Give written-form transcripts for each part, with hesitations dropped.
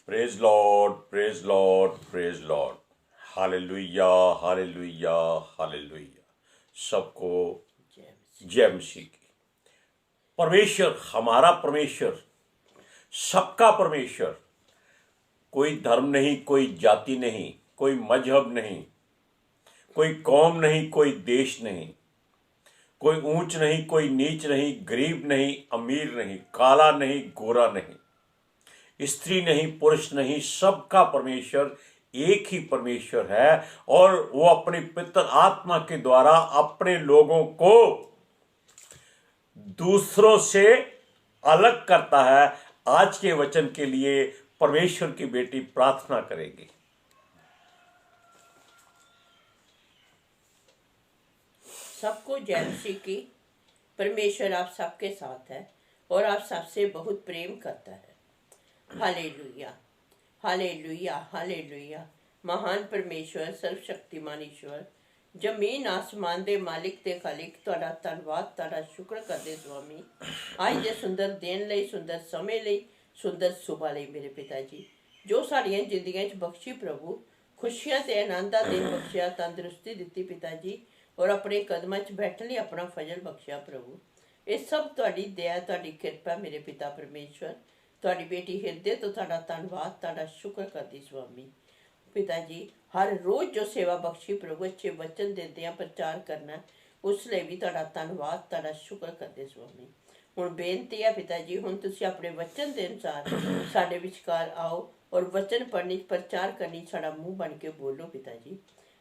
Praise Lord, praise Lord, praise Lord. Hallelujah, hallelujah, hallelujah. सबको जय मसीह की। परमेश्वर, हमारा परमेश्वर, सबका परमेश्वर। कोई धर्म नहीं, कोई जाति नहीं, कोई मजहब नहीं, कोई कौम नहीं, कोई देश नहीं, कोई ऊंच नहीं, कोई नीच नहीं, गरीब नहीं, अमीर नहीं, काला नहीं, गोरा नहीं, स्त्री नहीं, पुरुष नहीं, सबका परमेश्वर एक ही परमेश्वर है। और वो अपनी पवित्र आत्मा के द्वारा अपने लोगों को दूसरों से अलग करता है। आज के वचन के लिए परमेश्वर की बेटी प्रार्थना करेगी। सबको जय मसीह की। परमेश्वर आप सबके साथ है और आप सबसे बहुत प्रेम करता है। Hallelujah, hallelujah, hallelujah. महान परमेश्वर, सर्वशक्तिमान ईश्वर, जमीन आसमान दे मालिक ते खालिक, तुहाडा धन्नवाद, तुहाडा शुक्र करदे स्वामी। आज दे सुंदर दिन लई, सुंदर समय लई, सुंदर सुबह लई मेरे पिता जी, जो साड़ियां जिंदगियां च बख्शी प्रभु, खुशियां ते आनंद दा दिन बख्शिया, तंदुरुस्ती दित्ती पिता जी, और अपने कदमां च बैठने लई अपना फजल बख्शिया प्रभु। ये सब तुहाडी दया, तुहाडी किरपा मेरे पिता परमेश्वर। तुहाडी बेटी हिरदे तो तुहाडा धन्नवाद, तुहाडा शुक्र करदी स्वामी। पिता जी, हर रोज जो सेवा बख्शी प्रभु, अच्छे वचन देंदे प्रचार करना, उस लिए भी तुहाडा धन्नवाद, तुहाडा शुक्र करदे स्वामी। हुण बेनती है पिता जी, हुण तुसीं अपने वचन के अनुसार साडे विचकार आओ और वचन पढ़ने, प्रचार करनी, साडा मुंह बन के बोलो पिता जी,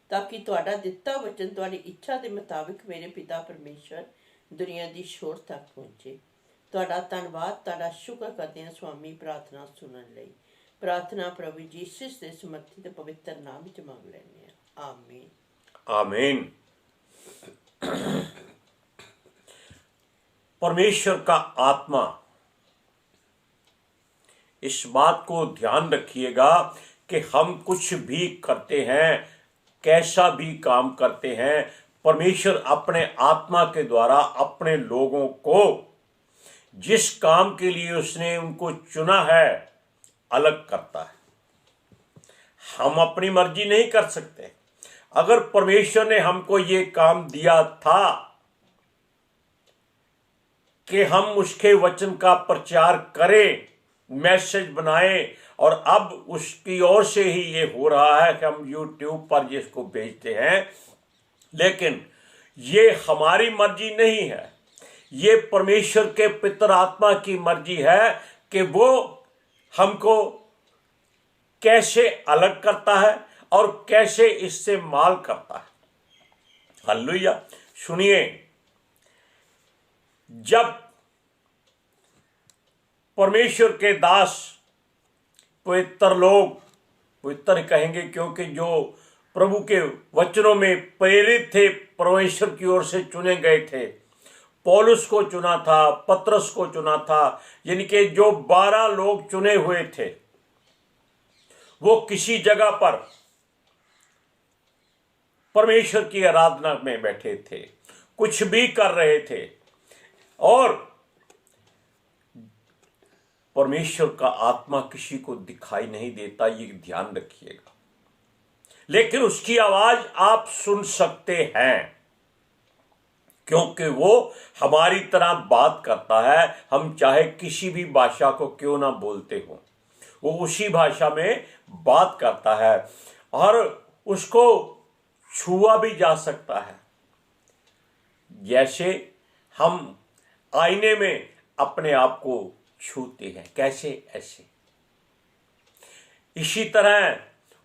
ताकि तुहाडा दिता वचन तुहाडी इच्छा के मुताबिक मेरे पिता परमेश्वर दुनिया की छोर तक पहुँचे। तुहाडा धन्नवाद, तुहाडा शुक्र करते हैं स्वामी। प्रार्थना सुनने लई, प्रार्थना प्रभु यीशु के समर्थित पवित्र नाम च मंग लैने आ। आमीन, आमीन। परमेश्वर का आत्मा, इस बात को ध्यान रखिएगा कि हम कुछ भी करते हैं, कैसा भी काम करते हैं, परमेश्वर अपने आत्मा के द्वारा अपने लोगों को जिस काम के लिए उसने उनको चुना है अलग करता है। हम अपनी मर्जी नहीं कर सकते। अगर परमेश्वर ने हमको ये काम दिया था कि हम उसके वचन का प्रचार करें, मैसेज बनाएं, और अब उसकी ओर से ही ये हो रहा है कि हम YouTube पर जिसको भेजते हैं, लेकिन ये हमारी मर्जी नहीं है, ये परमेश्वर के पितर आत्मा की मर्जी है कि वो हमको कैसे अलग करता है और कैसे इससे माल करता है। हालेलुया। सुनिए, जब परमेश्वर के दास, पवित्र लोग, पवित्र कहेंगे क्योंकि जो प्रभु के वचनों में प्रेरित थे, परमेश्वर की ओर से चुने गए थे, पौलुस को चुना था, पतरस को चुना था, यानी कि जो 12 लोग चुने हुए थे, वो किसी जगह पर परमेश्वर की आराधना में बैठे थे, कुछ भी कर रहे थे, और परमेश्वर का आत्मा किसी को दिखाई नहीं देता, ये ध्यान रखिएगा। लेकिन उसकी आवाज आप सुन सकते हैं, क्योंकि वो हमारी तरह बात करता है। हम चाहे किसी भी भाषा को क्यों ना बोलते हो, वो उसी भाषा में बात करता है, और उसको छुआ भी जा सकता है। जैसे हम आईने में अपने आप को छूते हैं, कैसे? ऐसे। इसी तरह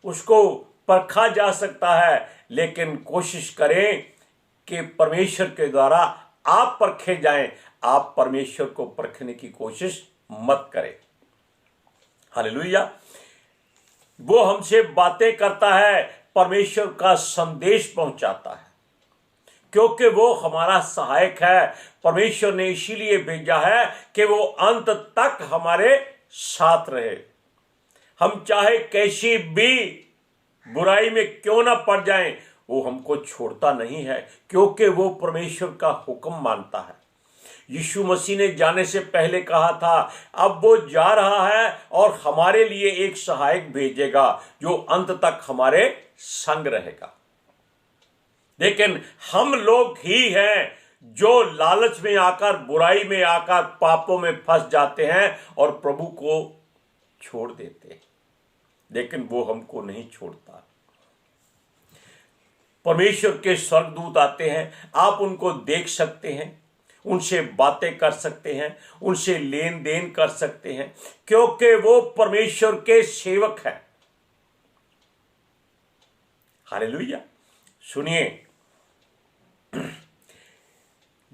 उसको परखा जा सकता है, लेकिन कोशिश करें कि परमेश्वर के द्वारा आप परखे जाएं। आप परमेश्वर को परखने की कोशिश मत करें। हालेलुया। वो हमसे बातें करता है, परमेश्वर का संदेश पहुंचाता है, क्योंकि वो हमारा सहायक है। परमेश्वर ने इसीलिए भेजा है कि वो अंत तक हमारे साथ रहे। हम चाहे कैसी भी बुराई में क्यों ना पड़ जाएं, वो हमको छोड़ता नहीं है, क्योंकि वो परमेश्वर का हुक्म मानता है। यीशु मसीह ने जाने से पहले कहा था, अब वो जा रहा है और हमारे लिए एक सहायक भेजेगा जो अंत तक हमारे संग रहेगा। लेकिन हम लोग ही हैं जो लालच में आकर, बुराई में आकर, पापों में फंस जाते हैं और प्रभु को छोड़ देते हैं। लेकिन वो हमको नहीं छोड़ता। परमेश्वर के स्वर्गदूत आते हैं, आप उनको देख सकते हैं, उनसे बातें कर सकते हैं, उनसे लेन देन कर सकते हैं, क्योंकि वो परमेश्वर के सेवक हैं। हालेलुया। सुनिए,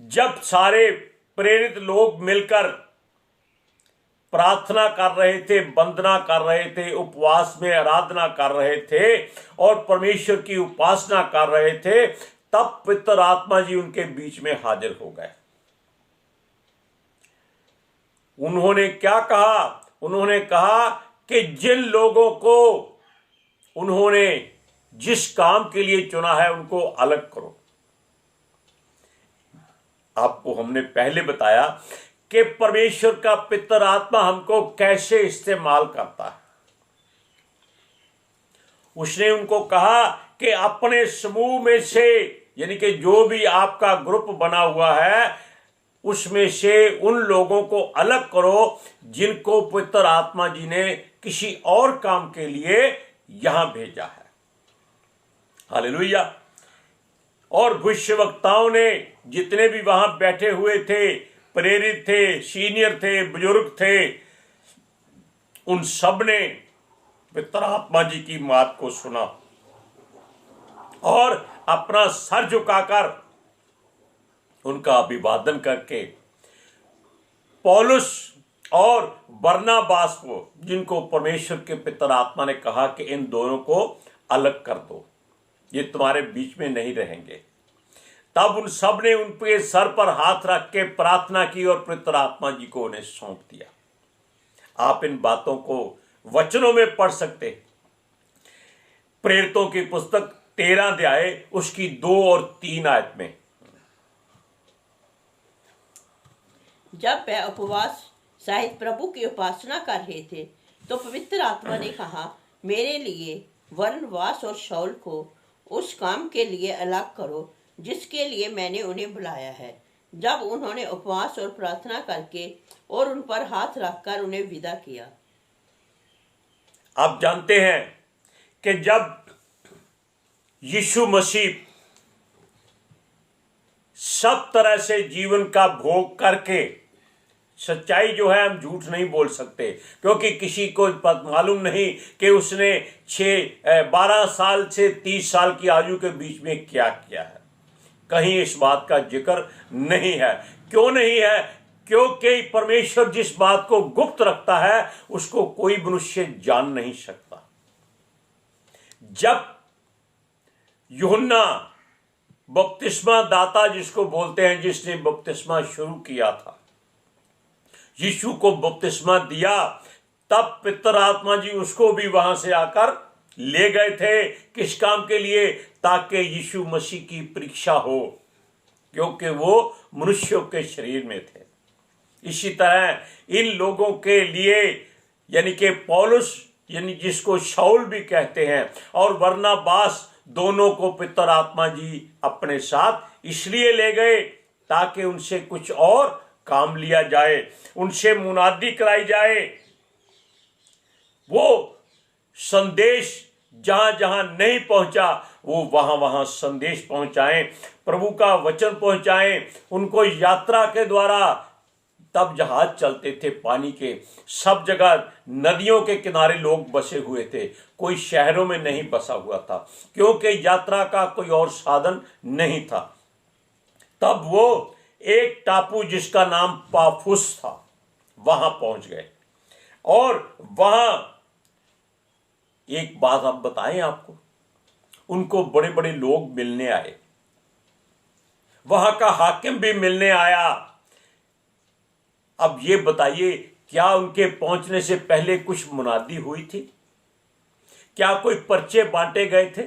जब सारे प्रेरित लोग मिलकर प्रार्थना कर रहे थे, वंदना कर रहे थे, उपवास में आराधना कर रहे थे और परमेश्वर की उपासना कर रहे थे, तब पवित्र आत्मा जी उनके बीच में हाजिर हो गए। उन्होंने क्या कहा? उन्होंने कहा कि जिन लोगों को उन्होंने जिस काम के लिए चुना है उनको अलग करो। आपको हमने पहले बताया कि परमेश्वर का पितर आत्मा हमको कैसे इस्तेमाल करता है। उसने उनको कहा कि अपने समूह में से, यानी कि जो भी आपका ग्रुप बना हुआ है, उसमें से उन लोगों को अलग करो जिनको पवित्र आत्मा जी ने किसी और काम के लिए यहां भेजा है। हालेलुया। और भविष्यवक्ताओं ने, जितने भी वहां बैठे हुए थे, प्रेरित थे, सीनियर थे, बुजुर्ग थे, उन सब ने पवित्र आत्मा जी की बात को सुना और अपना सर झुकाकर उनका अभिवादन करके पौलुस और बरनबास को, जिनको परमेश्वर के पितर आत्मा ने कहा कि इन दोनों को अलग कर दो, ये तुम्हारे बीच में नहीं रहेंगे, तब उन सब ने उनके सर पर हाथ रख के प्रार्थना की और पवित्र आत्मा जी को उन्हें सौंप दिया। आप इन बातों को वचनों में पढ़ सकते। प्रेरितों की पुस्तक 13 अध्याय उसकी 2 और 3 आयत में, जब वह उपवास सहित प्रभु की उपासना कर रहे थे तो पवित्र आत्मा ने कहा, मेरे लिए बरनबास और शाऊल को उस काम के लिए अलग करो जिसके लिए मैंने उन्हें बुलाया है। जब उन्होंने उपवास और प्रार्थना करके और उन पर हाथ रखकर उन्हें विदा किया। आप जानते हैं कि जब यीशु मसीह सब तरह से जीवन का भोग करके, सच्चाई जो है हम झूठ नहीं बोल सकते, क्योंकि किसी को मालूम नहीं कि उसने 12 साल से 30 साल की आयु के बीच में क्या किया है। कहीं इस बात का जिक्र नहीं है। क्यों नहीं है? क्योंकि परमेश्वर जिस बात को गुप्त रखता है उसको कोई मनुष्य जान नहीं सकता। जब यूहन्ना बपतिस्मा दाता जिसको बोलते हैं, जिसने बपतिस्मा शुरू किया था, यीशु को बपतिस्मा दिया, तब पितर आत्मा जी उसको भी वहां से आकर ले गए थे। किस काम के लिए? ताकि यीशु मसीह की परीक्षा हो, क्योंकि वो मनुष्यों के शरीर में थे। इसी तरह इन लोगों के लिए, यानी कि पौलुस, यानी जिसको शाऊल भी कहते हैं, और बरनबास, दोनों को पितर आत्मा जी अपने साथ इसलिए ले गए ताकि उनसे कुछ और काम लिया जाए, उनसे मुनादी कराई जाए। वो संदेश जहां जहां नहीं पहुंचा वो वहां वहां संदेश पहुंचाएं, प्रभु का वचन पहुंचाएं उनको यात्रा के द्वारा। तब जहाज चलते थे पानी के, सब जगह नदियों के किनारे लोग बसे हुए थे, कोई शहरों में नहीं बसा हुआ था, क्योंकि यात्रा का कोई और साधन नहीं था। तब वो एक टापू जिसका नाम पाफुस था, वहां पहुंच गए। और वहां एक बात आप बताएं आपको, उनको बड़े बड़े लोग मिलने आए, वहां का हाकिम भी मिलने आया। अब ये बताइए, क्या उनके पहुंचने से पहले कुछ मुनादी हुई थी? क्या कोई पर्चे बांटे गए थे?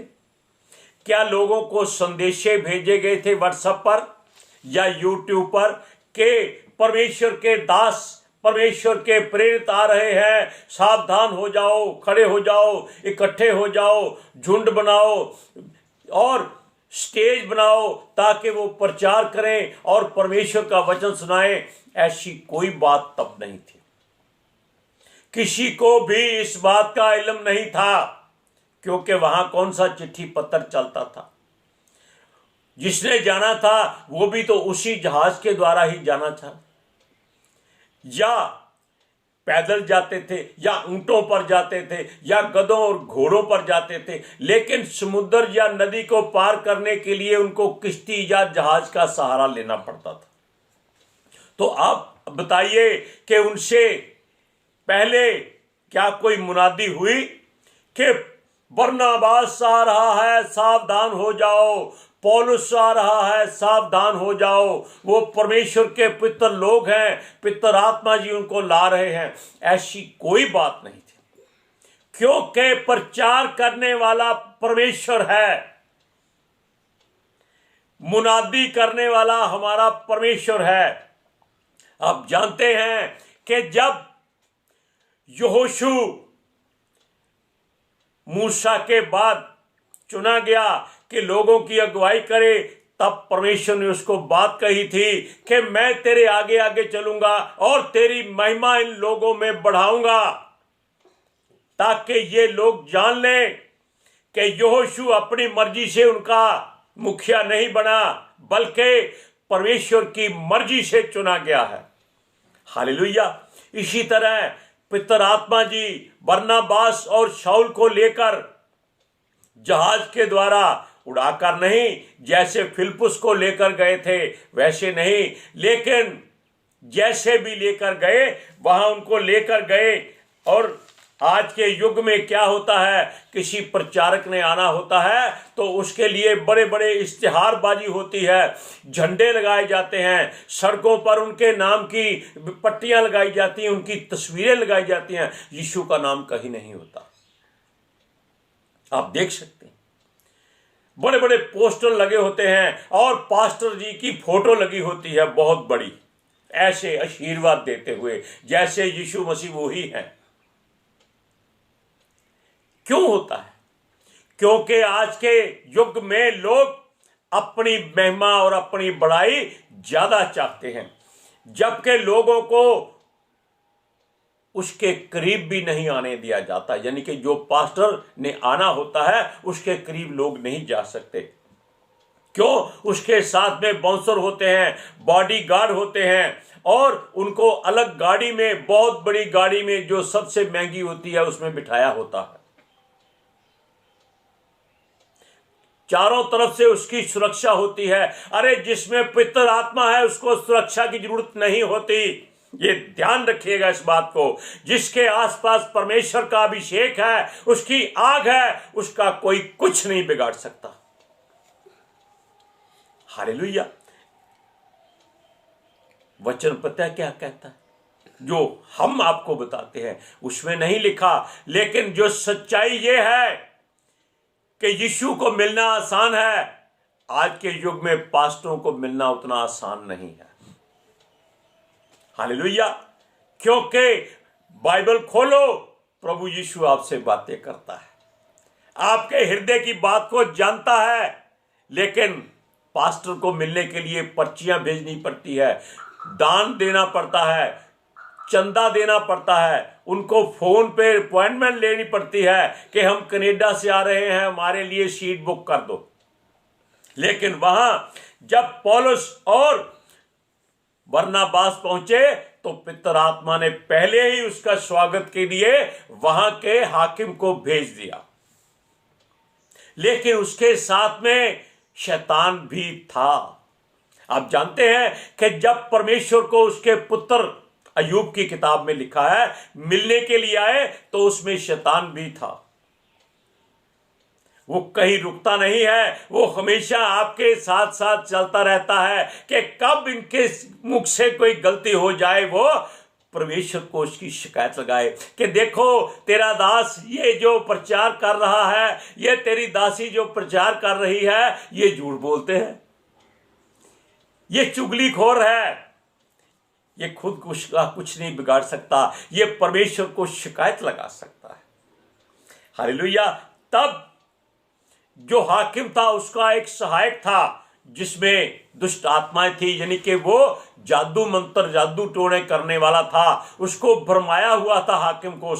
क्या लोगों को संदेशे भेजे गए थे व्हाट्सएप पर या यूट्यूब पर कि परमेश्वर के दास, परमेश्वर के प्रेरित आ रहे हैं, सावधान हो जाओ, खड़े हो जाओ, इकट्ठे हो जाओ, झुंड बनाओ और स्टेज बनाओ ताकि वो प्रचार करें और परमेश्वर का वचन सुनाएं। ऐसी कोई बात तब नहीं थी। किसी को भी इस बात का इल्म नहीं था, क्योंकि वहां कौन सा चिट्ठी पत्र चलता था। जिसने जाना था वो भी तो उसी जहाज के द्वारा ही जाना था, या पैदल जाते थे, या ऊंटों पर जाते थे, या गधों और घोड़ों पर जाते थे। लेकिन समुद्र या नदी को पार करने के लिए उनको किश्ती या जहाज का सहारा लेना पड़ता था। तो आप बताइए कि उनसे पहले क्या कोई मुनादी हुई कि बरनबास आ रहा है, सावधान हो जाओ, पौलुस आ रहा है, सावधान हो जाओ, वो परमेश्वर के पितर लोग हैं, पितर आत्मा जी उनको ला रहे हैं। ऐसी कोई बात नहीं थी, क्योंकि प्रचार करने वाला परमेश्वर है, मुनादी करने वाला हमारा परमेश्वर है। आप जानते हैं कि जब यहोशू मूसा के बाद चुना गया कि लोगों की अगुवाई करे, तब परमेश्वर ने उसको बात कही थी कि मैं तेरे आगे आगे चलूंगा और तेरी महिमा इन लोगों में बढ़ाऊंगा, ताकि ये लोग जान लें कि यहोशू अपनी मर्जी से उनका मुखिया नहीं बना, बल्कि परमेश्वर की मर्जी से चुना गया है। हालेलुया। इसी तरह पितर आत्मा जी बरनबास और शाऊल को लेकर जहाज के द्वारा उड़ाकर नहीं, जैसे फिलिप्पुस को लेकर गए थे वैसे नहीं, लेकिन जैसे भी लेकर गए वहां उनको लेकर गए। और आज के युग में क्या होता है, किसी प्रचारक ने आना होता है तो उसके लिए बड़े बड़े इश्तिहारबाजी होती है, झंडे लगाए जाते हैं, सड़कों पर उनके नाम की पट्टियां लगाई जाती हैं, उनकी तस्वीरें लगाई जाती हैं, यीशु का नाम कहीं नहीं होता। आप देख सकते हैं बड़े बड़े पोस्टर लगे होते हैं और पास्टर जी की फोटो लगी होती है बहुत बड़ी, ऐसे आशीर्वाद देते हुए जैसे यीशु मसीह वो ही है। क्यों होता है? क्योंकि आज के युग में लोग अपनी महिमा और अपनी बड़ाई ज्यादा चाहते हैं, जबकि लोगों को उसके करीब भी नहीं आने दिया जाता। यानी कि जो पास्टर ने आना होता है उसके करीब लोग नहीं जा सकते। क्यों? उसके साथ में बाउंसर होते हैं, बॉडीगार्ड होते हैं, और उनको अलग गाड़ी में, बहुत बड़ी गाड़ी में जो सबसे महंगी होती है उसमें बिठाया होता है। चारों तरफ से उसकी सुरक्षा होती है। अरे जिसमें पितर आत्मा है उसको सुरक्षा की जरूरत नहीं होती। ये ध्यान रखिएगा इस बात को। जिसके आसपास परमेश्वर का अभिषेक है, उसकी आग है, उसका कोई कुछ नहीं बिगाड़ सकता। हालेलुया। वचन पता है क्या कहता है? जो हम आपको बताते हैं उसमें नहीं लिखा, लेकिन जो सच्चाई ये है कि यीशु को मिलना आसान है, आज के युग में पास्टरों को मिलना उतना आसान नहीं है। हालेलुया। क्योंकि बाइबल खोलो, प्रभु यीशु आपसे बातें करता है, आपके हृदय की बात को जानता है, लेकिन पास्टर को मिलने के लिए पर्चियां भेजनी पड़ती है, दान देना पड़ता है, चंदा देना पड़ता है, उनको फोन पे अपॉइंटमेंट लेनी पड़ती है कि हम कनाडा से आ रहे हैं, हमारे लिए सीट बुक कर दो। लेकिन वहां जब पौलुस और बरनबास पहुंचे तो पितर आत्मा ने पहले ही उसका स्वागत के लिए वहां के हाकिम को भेज दिया। लेकिन उसके साथ में शैतान भी था। आप जानते हैं कि जब परमेश्वर को उसके पुत्र अय्यूब की किताब में लिखा है मिलने के लिए आए, तो उसमें शैतान भी था। वो कहीं रुकता नहीं है, वो हमेशा आपके साथ साथ चलता रहता है कि कब इनके मुख से कोई गलती हो जाए वो परमेश्वर को उसकी शिकायत लगाए कि देखो तेरा दास ये जो प्रचार कर रहा है, ये तेरी दासी जो प्रचार कर रही है, ये झूठ बोलते हैं, ये चुगलीखोर है, ये खुद कुछ नहीं बिगाड़ सकता, ये परमेश्वर को शिकायत लगा सकता है। हालेलुया। तब जो हाकिम था उसका एक सहायक था जिसमें दुष्ट आत्माएं थी, यानी कि वो जादू मंत्र जादू टोने करने वाला था। उसको भरमाया हुआ था हाकिम को।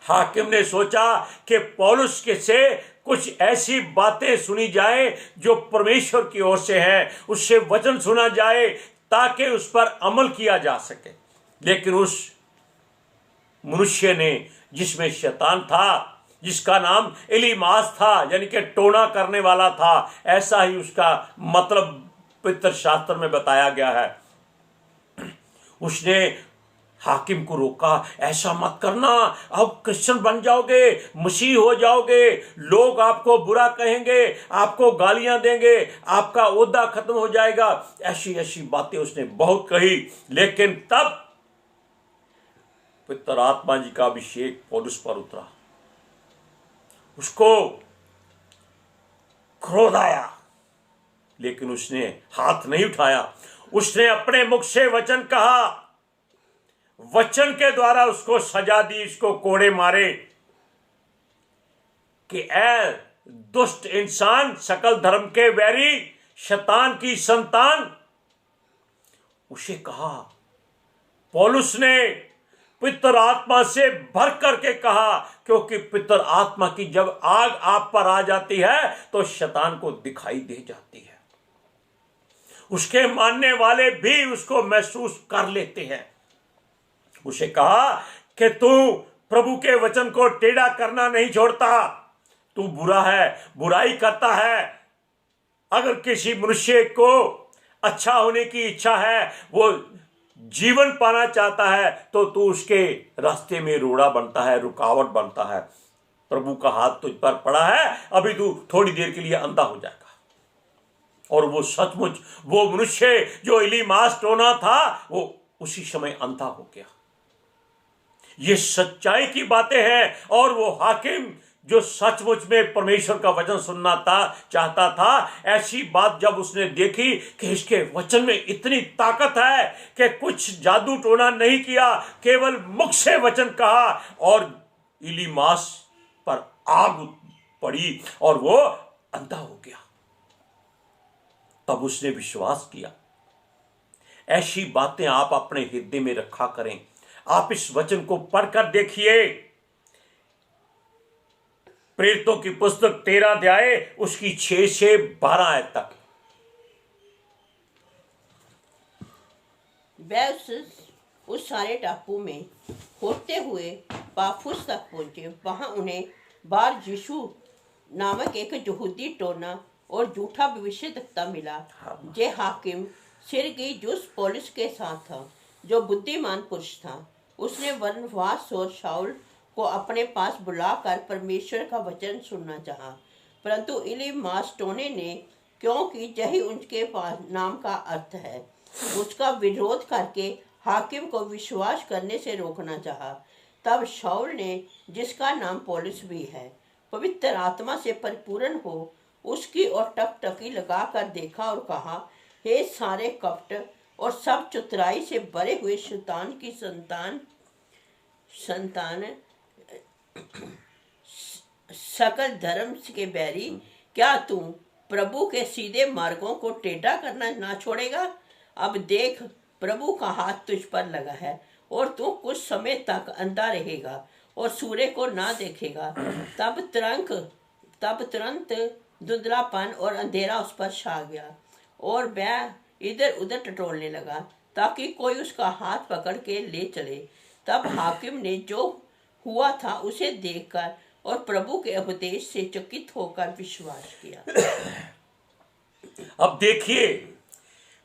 हाकिम ने सोचा कि पौलुस के से कुछ ऐसी बातें सुनी जाए जो परमेश्वर की ओर से है, उससे वचन सुना जाए ताकि उस पर अमल किया जा सके। लेकिन उस मनुष्य ने, जिसमें शैतान था, जिसका नाम इलीमास था, यानी कि टोना करने वाला था, ऐसा ही उसका मतलब पवित्र शास्त्र में बताया गया है। उसने हाकिम को रोका, ऐसा मत करना, अब क्रिश्चियन बन जाओगे, मसीह हो जाओगे, लोग आपको बुरा कहेंगे, आपको गालियां देंगे, आपका ओहदा खत्म हो जाएगा। ऐसी ऐसी बातें उसने बहुत कही। लेकिन तब पवित्र आत्मा जी का अभिषेक पौलुस पर उतरा। उसको क्रोध आया, लेकिन उसने हाथ नहीं उठाया। उसने अपने मुख से वचन कहा, वचन के द्वारा उसको सजा दी, उसको कोड़े मारे कि ऐ दुष्ट इंसान, सकल धर्म के वैरी, शैतान की संतान। उसे कहा, पौलुस ने पवित्र आत्मा से भर करके कहा, क्योंकि पवित्र आत्मा की जब आग आप पर आ जाती है तो शैतान को दिखाई दे जाती है। उसके मानने वाले भी उसको महसूस कर लेते हैं। उसे कहा कि तू प्रभु के वचन को टेढ़ा करना नहीं छोड़ता, तू बुरा है, बुराई करता है। अगर किसी मनुष्य को अच्छा होने की इच्छा है, वो जीवन पाना चाहता है, तो तू उसके रास्ते में रोड़ा बनता है, रुकावट बनता है। प्रभु का हाथ तुझ पर पड़ा है, अभी तू थोड़ी देर के लिए अंधा हो जाएगा। और वो सचमुच वो मनुष्य जो इलीमास टोना था, वो उसी समय अंधा हो गया। ये सच्चाई की बातें हैं। और वो हाकिम जो सचमुच में परमेश्वर का वचन सुनना चाहता था, ऐसी बात जब उसने देखी कि इसके वचन में इतनी ताकत है कि कुछ जादू टोना नहीं किया, केवल मुख से वचन कहा और इलीमास पर आग पड़ी और वो अंधा हो गया। तब उसने विश्वास किया। ऐसी बातें आप अपने हृदय में रखा करें। आप इस वचन को पढ़कर देखिए। प्रेरितों की पुस्तक 13 अध्याय उसकी 6 से 12 आयत तक। वह उस सारे टापू में होते हुए पाफुस तक पहुंचे। वहां उन्हें बार यीशु नामक एक यहूदी टोना और झूठा भविष्यद्वक्ता मिला। जे हाकिम सिरगियुस पौलुस के साथ था, जो बुद्धिमान पुरुष था। उसने बरनबास और शाऊल को अपने पास बुलाकर परमेश्वर का वचन सुनना चाहा, परंतु इलीमास टोने ने, क्योंकि यही उनके पास नाम का अर्थ है, उसका विरोध करके हाकिम को विश्वास करने से रोकना चाहा। तब शाऊल ने, जिसका नाम पौलुस भी है, पवित्र आत्मा से परिपूर्ण हो उसकी ओर टकटकी लगाकर देखा और कहा, हे सारे कपट और सब चतुराई से भरे हुए शैतान की संतान, सकल धर्म के बैरी, क्या तू प्रभु के सीधे मार्गों को टेढ़ा करना ना छोड़ेगा? अब देख, प्रभु का हाथ तुझ पर लगा है और तू कुछ समय तक अंधा रहेगा और सूर्य को ना देखेगा। तब तुरंत धुंधलापन और अंधेरा उस पर छा गया और वह इधर उधर टटोलने लगा ताकि कोई उसका हाथ पकड़ के ले चले। तब हाकिम ने जो हुआ था उसे देखकर और प्रभु के उपदेश से चकित होकर विश्वास किया। अब देखिए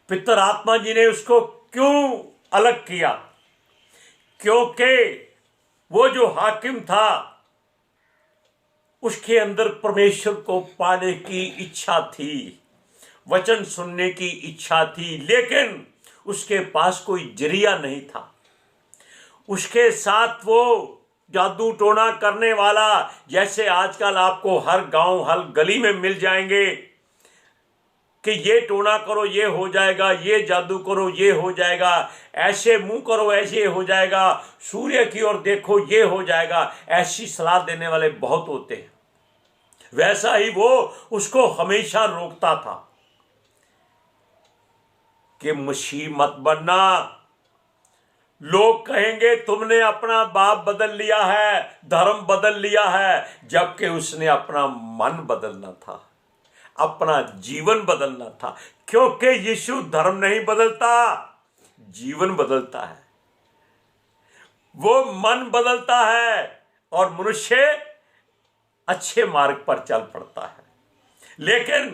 पितर आत्मा जी ने उसको क्यों अलग किया, क्योंकि वो जो हाकिम था उसके अंदर परमेश्वर को पाने की इच्छा थी, वचन सुनने की इच्छा थी, लेकिन उसके पास कोई जरिया नहीं था। उसके साथ वो जादू टोना करने वाला, जैसे आजकल आपको हर गांव हर गली में मिल जाएंगे, कि ये टोना करो ये हो जाएगा, ये जादू करो ये हो जाएगा, ऐसे मुंह करो ऐसे हो जाएगा, सूर्य की ओर देखो ये हो जाएगा, ऐसी सलाह देने वाले बहुत होते हैं। वैसा ही वो उसको हमेशा रोकता था कि मसीह मत बनना। लोग कहेंगे तुमने अपना बाप बदल लिया है, धर्म बदल लिया है, जबकि उसने अपना मन बदलना था, अपना जीवन बदलना था। क्योंकि यीशु धर्म नहीं बदलता, जीवन बदलता है, वो मन बदलता है और मनुष्य अच्छे मार्ग पर चल पड़ता है। लेकिन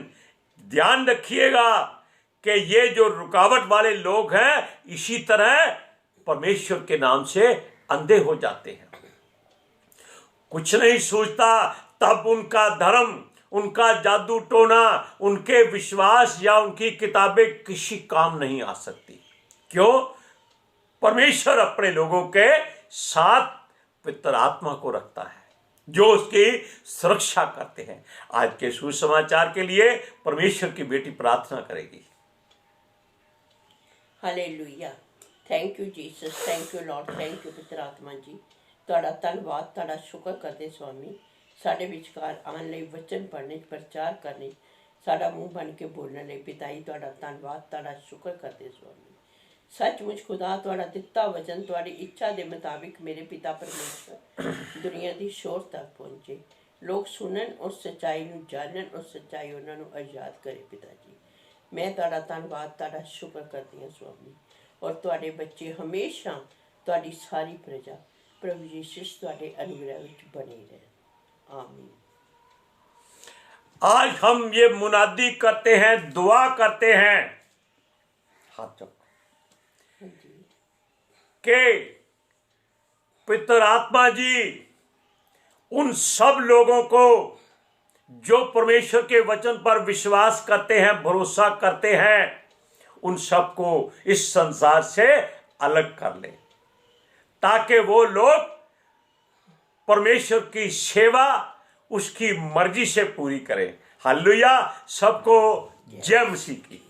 ध्यान रखिएगा कि ये जो रुकावट वाले लोग हैं इसी तरह परमेश्वर के नाम से अंधे हो जाते हैं, कुछ नहीं सोचता, तब उनका धर्म, उनका जादू टोना, उनके विश्वास या उनकी किताबें किसी काम नहीं आ सकती। क्यों? परमेश्वर अपने लोगों के साथ पवित्र आत्मा को रखता है जो उसकी सुरक्षा करते हैं। आज के सुसमाचार के लिए परमेश्वर की बेटी प्रार्थना करेगी। Hallelujah. Thank you Jesus, thank you Lord, thank you पवित्र आत्मा जी। ਤੁਹਾਡਾ ਧੰਨਵਾਦ, ਤੁਹਾਡਾ ਸ਼ੁਕਰ ਕਰਦੇ ਸਵਾਮੀ, ਸਾਡੇ ਵਿਚਕਾਰ ਆਉਣ ਲਈ, ਵਚਨ ਪੜ੍ਹਨੇ, ਪ੍ਰਚਾਰ ਕਰਨੇ, ਸਾਡਾ ਮੂੰਹ ਬਣ ਕੇ ਬੋਲਣ ਲਈ ਪਿਤਾ ਜੀ ਤੁਹਾਡਾ ਧੰਨਵਾਦ, ਤੁਹਾਡਾ ਸ਼ੁਕਰ ਕਰਦੇ ਸਵਾਮੀ। ਸੱਚਮੁੱਚ ਖੁਦਾ ਤੁਹਾਡਾ ਦਿੱਤਾ ਵਚਨ ਤੁਹਾਡੀ ਇੱਛਾ ਦੇ ਮੁਤਾਬਿਕ ਮੇਰੇ ਪਿਤਾ ਪਰਮੇਸ਼ਰ ਦੁਨੀਆ ਦੀ ਸ਼ੋਰ ਤੱਕ ਪਹੁੰਚੇ, ਲੋਕ ਸੁਣਨ, ਉਸ ਸੱਚਾਈ ਨੂੰ ਜਾਣਨ, ਉਸ ਸੱਚਾਈ ਉਹਨਾਂ ਨੂੰ ਆਜ਼ਾਦ ਕਰੇ ਪਿਤਾ ਜੀ। ਮੈਂ ਤੁਹਾਡਾ ਧੰਨਵਾਦ, ਤੁਹਾਡਾ ਸ਼ੁਕਰ ਕਰਦੀ ਹਾਂ ਸਵਾਮੀ। ਔਰ ਤੁਹਾਡੇ ਬੱਚੇ ਹਮੇਸ਼ਾ, ਤੁਹਾਡੀ ਸਾਰੀ ਪ੍ਰਜਾ प्रभु यीशु ਤੁਹਾਡੇ अनुग्रह ਵਿੱਚ बने रहे। आमीन। आज हम ये मुनादी करते हैं, दुआ करते हैं, हाथ चुप के पितर आत्मा जी उन सब लोगों को जो परमेश्वर के वचन पर विश्वास करते हैं, भरोसा करते हैं, उन सब को इस संसार से अलग कर ले, ताकि वो लोग परमेश्वर की सेवा उसकी मर्जी से पूरी करें। हालेलुया। सबको जय मसीह की।